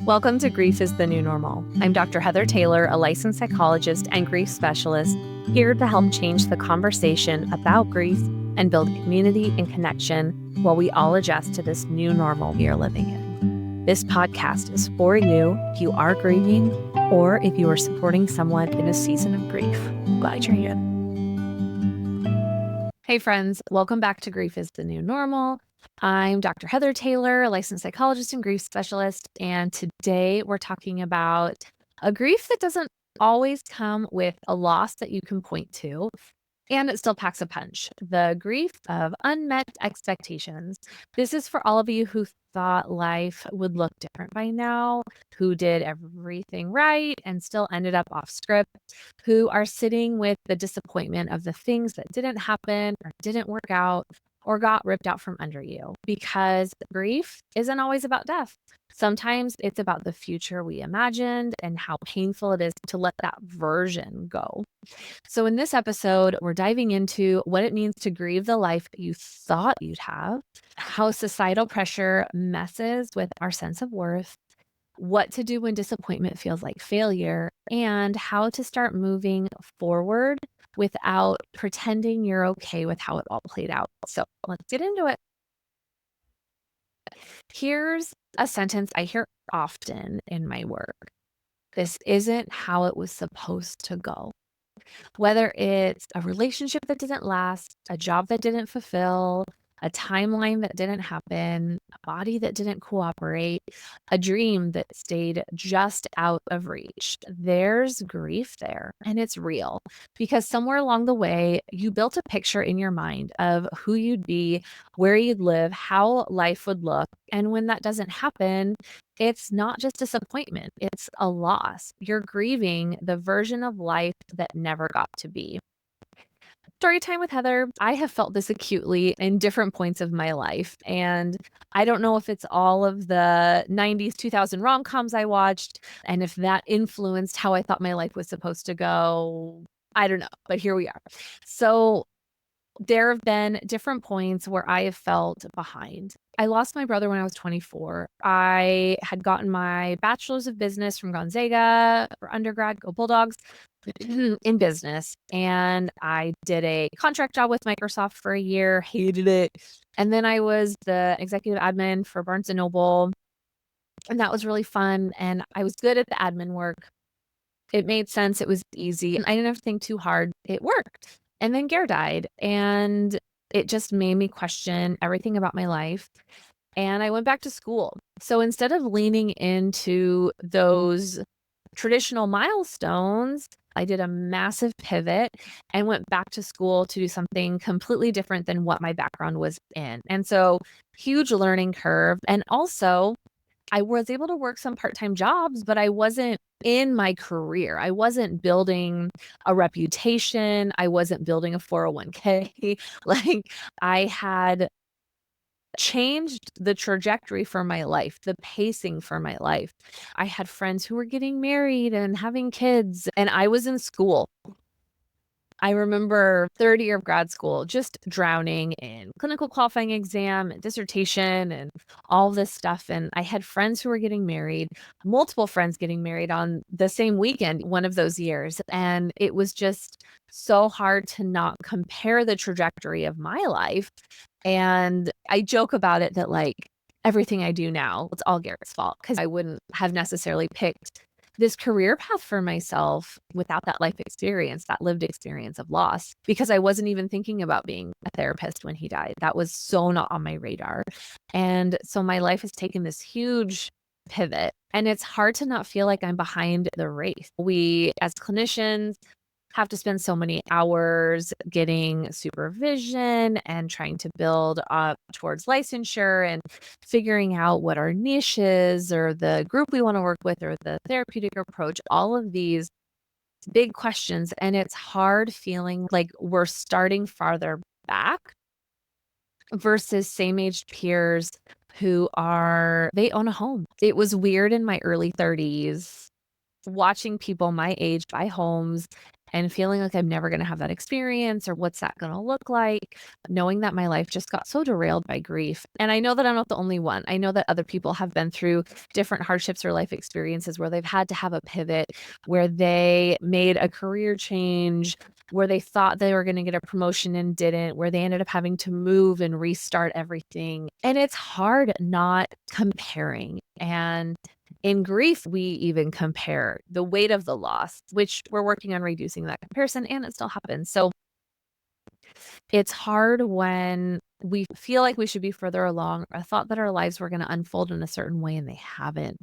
Welcome to Grief is the New Normal. I'm Dr. Heather Taylor, a licensed psychologist and grief specialist, here to help change the conversation about grief and build community and connection while we all adjust to this new normal we are living in. This podcast is for you if you are grieving or if you are supporting someone in a season of grief. Glad you're here. Hey friends, welcome back to Grief is the New Normal. I'm Dr. Heather Taylor, a licensed psychologist and grief specialist, and today we're talking about a grief that doesn't always come with a loss that you can point to, and it still packs a punch. The grief of unmet expectations. This is for all of you who thought life would look different by now, who did everything right and still ended up off script, who are sitting with the disappointment of the things that didn't happen or didn't work out or got ripped out from under you, because grief isn't always about death. Sometimes it's about the future we imagined and how painful it is to let that version go. So in this episode, we're diving into what it means to grieve the life you thought you'd have, how societal pressure messes with our sense of worth, what to do when disappointment feels like failure, and how to start moving forward without pretending you're okay with how it all played out. So let's get into it. Here's a sentence I hear often in my work. This isn't how it was supposed to go. Whether it's a relationship that didn't last, a job that didn't fulfill, a timeline that didn't happen, a body that didn't cooperate, a dream that stayed just out of reach. There's grief there, and it's real because somewhere along the way, you built a picture in your mind of who you'd be, where you'd live, how life would look. And when that doesn't happen, it's not just disappointment, it's a loss. You're grieving the version of life that never got to be. Story time with Heather. I have felt this acutely in different points of my life. And I don't know if it's all of the 90s, 2000 rom-coms I watched, and if that influenced how I thought my life was supposed to go. I don't know, but here we are. So there have been different points where I have felt behind. I lost my brother when I was 24. I had gotten my bachelor's of business from Gonzaga for undergrad, go Bulldogs, in business. And I did a contract job with Microsoft for a year, hated it. And then I was the executive admin for Barnes & Noble. And that was really fun. And I was good at the admin work. It made sense. It was easy. I didn't have to think too hard. It worked. And then Gare died, and it just made me question everything about my life. And I went back to school. So instead of leaning into those traditional milestones, I did a massive pivot and went back to school to do something completely different than what my background was in. And so huge learning curve. And also, I was able to work some part-time jobs, but I wasn't in my career. I wasn't building a reputation. I wasn't building a 401k. Like, I had changed the trajectory for my life, the pacing for my life. I had friends who were getting married and having kids, and I was in school. I remember third year of grad school, just drowning in clinical qualifying exam and dissertation and all this stuff. And I had friends who were getting married, multiple friends getting married on the same weekend, one of those years. And it was just so hard to not compare the trajectory of my life. And I joke about it that, like, everything I do now, it's all Garrett's fault, because I wouldn't have necessarily picked this career path for myself without that life experience, that lived experience of loss, because I wasn't even thinking about being a therapist when he died. That was so not on my radar. And so my life has taken this huge pivot, and it's hard to not feel like I'm behind the race. We, as clinicians, have to spend so many hours getting supervision and trying to build up towards licensure and figuring out what our niche is or the group we want to work with or the therapeutic approach, all of these big questions. And it's hard feeling like we're starting farther back versus same-aged peers who they own a home. It was weird in my early 30s watching people my age buy homes and feeling like I'm never going to have that experience or what's that going to look like, knowing that my life just got so derailed by grief. And I know that I'm not the only one. I know that other people have been through different hardships or life experiences where they've had to have a pivot, where they made a career change, where they thought they were going to get a promotion and didn't, where they ended up having to move and restart everything. And it's hard not comparing. And in grief, we even compare the weight of the loss, which we're working on reducing that comparison, and it still happens. So it's hard when we feel like we should be further along, or thought that our lives were going to unfold in a certain way and they haven't.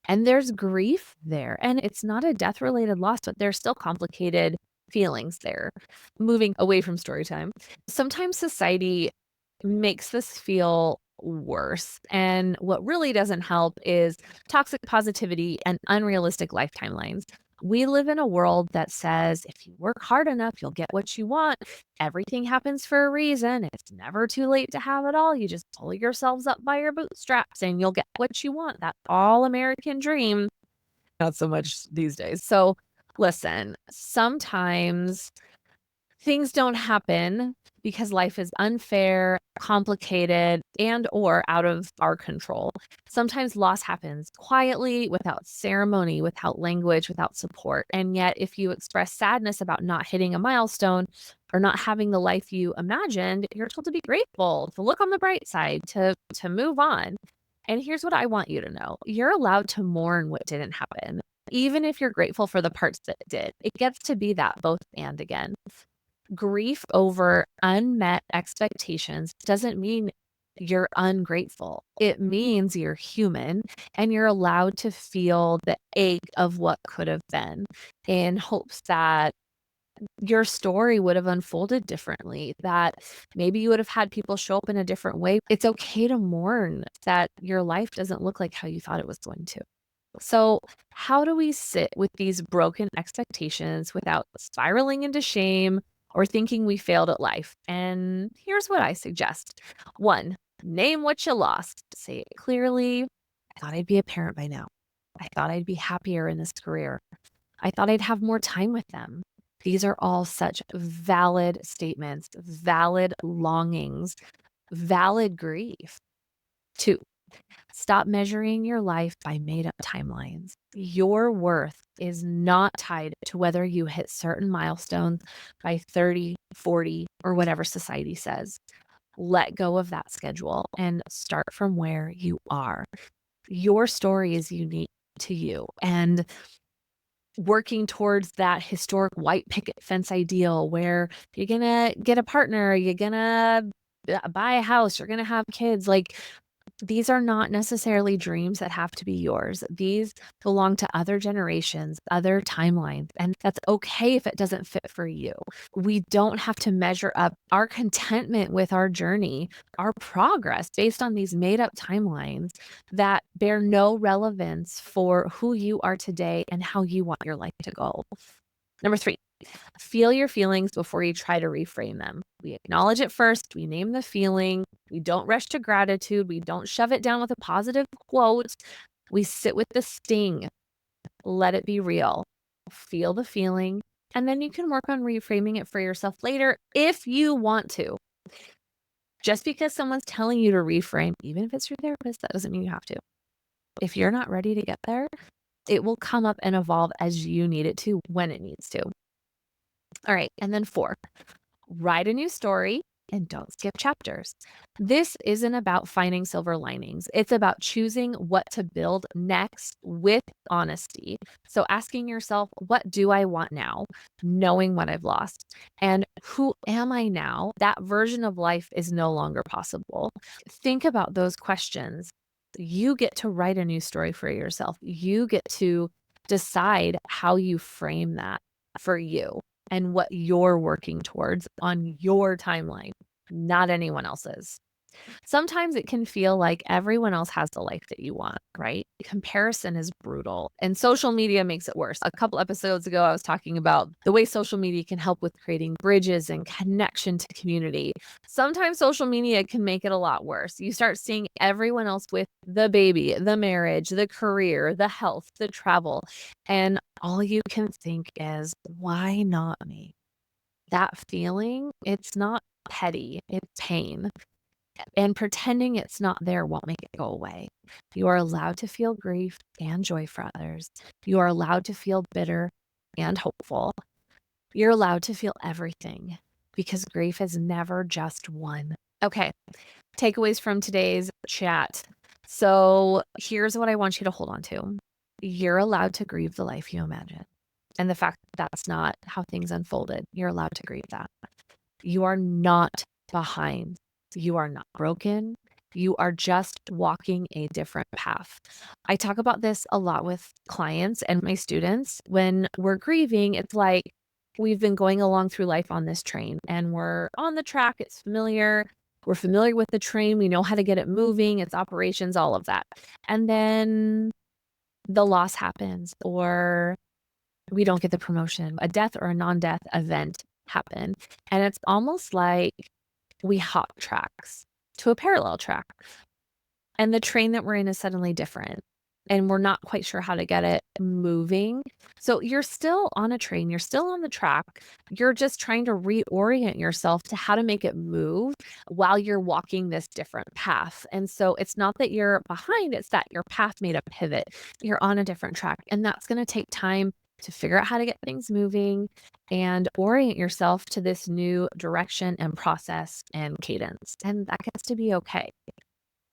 And there's grief there. And it's not a death related loss, but there's still complicated feelings there. Moving away from story time, sometimes society makes this feel worse. And what really doesn't help is toxic positivity and unrealistic life timelines. We live in a world that says if you work hard enough, you'll get what you want. Everything happens for a reason. It's never too late to have it all. You just pull yourselves up by your bootstraps and you'll get what you want. That all American dream. Not so much these days. So listen, sometimes things don't happen because life is unfair, complicated, and or out of our control. Sometimes loss happens quietly, without ceremony, without language, without support. And yet, if you express sadness about not hitting a milestone or not having the life you imagined, you're told to be grateful, to look on the bright side, to move on. And here's what I want you to know. You're allowed to mourn what didn't happen, even if you're grateful for the parts that did. It gets to be that both and again. Grief over unmet expectations doesn't mean you're ungrateful. It means you're human and you're allowed to feel the ache of what could have been, in hopes that your story would have unfolded differently, that maybe you would have had people show up in a different way. It's okay to mourn that your life doesn't look like how you thought it was going to. So, how do we sit with these broken expectations without spiraling into shame or thinking we failed at life? And here's what I suggest. One, name what you lost. Say it clearly. I thought I'd be a parent by now. I thought I'd be happier in this career. I thought I'd have more time with them. These are all such valid statements, valid longings, valid grief. Two, stop measuring your life by made up timelines. Your worth is not tied to whether you hit certain milestones by 30, 40, or whatever society says. Let go of that schedule and start from where you are. Your story is unique to you. And working towards that historic white picket fence ideal where you're going to get a partner, you're going to buy a house, you're going to have kids, like these are not necessarily dreams that have to be yours. These belong to other generations, other timelines, and that's okay if it doesn't fit for you. We don't have to measure up our contentment with our journey, our progress based on these made up timelines that bear no relevance for who you are today and how you want your life to go. Number three, feel your feelings before you try to reframe them. We acknowledge it first. We name the feeling. We don't rush to gratitude. We don't shove it down with a positive quote. We sit with the sting. Let it be real. Feel the feeling. And then you can work on reframing it for yourself later if you want to. Just because someone's telling you to reframe, even if it's your therapist, that doesn't mean you have to. If you're not ready to get there, it will come up and evolve as you need it to when it needs to. All right. And then 4, write a new story and don't skip chapters. This isn't about finding silver linings. It's about choosing what to build next with honesty. So asking yourself, what do I want now? Knowing what I've lost. And who am I now? That version of life is no longer possible. Think about those questions. You get to write a new story for yourself. You get to decide how you frame that for you and what you're working towards on your timeline, not anyone else's. Sometimes it can feel like everyone else has the life that you want, right? Comparison is brutal, and social media makes it worse. A couple episodes ago, I was talking about the way social media can help with creating bridges and connection to community. Sometimes social media can make it a lot worse. You start seeing everyone else with the baby, the marriage, the career, the health, the travel, and all you can think is, why not me? That feeling, it's not petty, it's pain. And pretending it's not there won't make it go away. You are allowed to feel grief and joy for others. You are allowed to feel bitter and hopeful. You're allowed to feel everything because grief is never just one. Okay, takeaways from today's chat. So here's what I want you to hold on to. You're allowed to grieve the life you imagine. And the fact that that's not how things unfolded, you're allowed to grieve that. You are not behind. You are not broken. You are just walking a different path. I talk about this a lot with clients and my students. When we're grieving, it's like we've been going along through life on this train and we're on the track. It's familiar. We're familiar with the train. We know how to get it moving, its operations, all of that. And then the loss happens, or we don't get the promotion, a death or a non-death event happen. And it's almost like we hop tracks to a parallel track. And the train that we're in is suddenly different. And we're not quite sure how to get it moving. So you're still on a train, you're still on the track. You're just trying to reorient yourself to how to make it move while you're walking this different path. And so it's not that you're behind, it's that your path made a pivot. You're on a different track. And that's going to take time to figure out how to get things moving and orient yourself to this new direction and process and cadence. And that gets to be okay.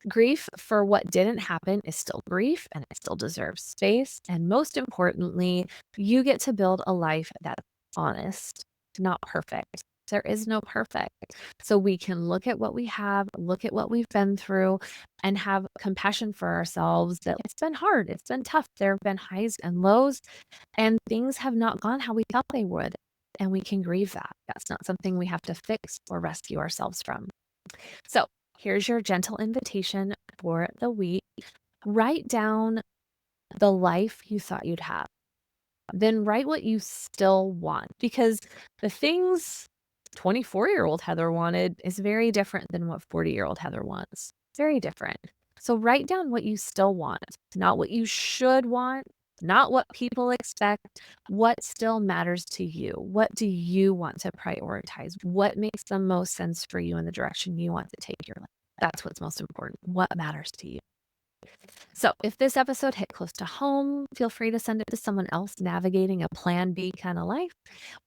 Grief for what didn't happen is still grief, and it still deserves space. And most importantly, you get to build a life that's honest, not perfect. There is no perfect. So we can look at what we have, look at what we've been through, and have compassion for ourselves that it's been hard, it's been tough. There have been highs and lows, and things have not gone how we thought they would. And we can grieve that. That's not something we have to fix or rescue ourselves from. So here's your gentle invitation for the week. Write down the life you thought you'd have. Then write what you still want, because the things 24-year-old Heather wanted is very different than what 40-year-old Heather wants. Very different. So write down what you still want, not what you should want, not what people expect, what still matters to you. What do you want to prioritize? What makes the most sense for you in the direction you want to take your life? That's what's most important. What matters to you? So if this episode hit close to home, feel free to send it to someone else navigating a plan B kind of life,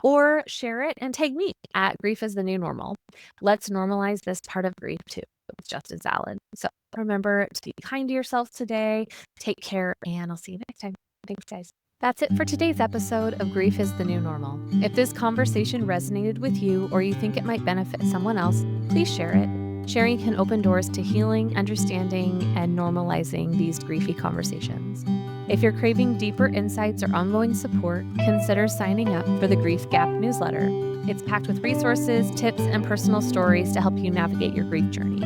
or share it and tag me at Grief is the New Normal. Let's normalize this part of grief too. It's just as valid. So remember to be kind to yourself today. Take care, and I'll see you next time. Thanks, guys. That's it for today's episode of Grief is the New Normal. If this conversation resonated with you, or you think it might benefit someone else, please share it. Sharing can open doors to healing, understanding, and normalizing these griefy conversations. If you're craving deeper insights or ongoing support, consider signing up for the Grief Gap newsletter. It's packed with resources, tips, and personal stories to help you navigate your grief journey.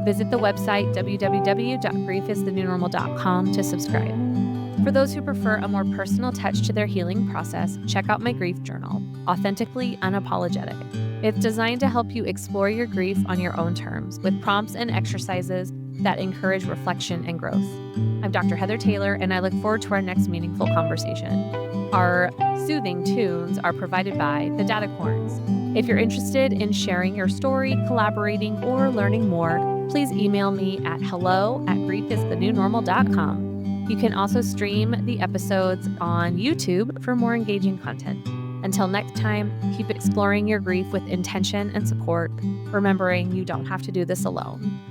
Visit the website www.griefisthenewnormal.com to subscribe. For those who prefer a more personal touch to their healing process, check out my grief journal, Authentically Unapologetic. It's designed to help you explore your grief on your own terms, with prompts and exercises that encourage reflection and growth. I'm Dr. Heather Taylor, and I look forward to our next meaningful conversation. Our soothing tunes are provided by the Datacorns. If you're interested in sharing your story, collaborating, or learning more, please email me at hello@griefisthenewnormal.com. You can also stream the episodes on YouTube for more engaging content. Until next time, keep exploring your grief with intention and support, remembering you don't have to do this alone.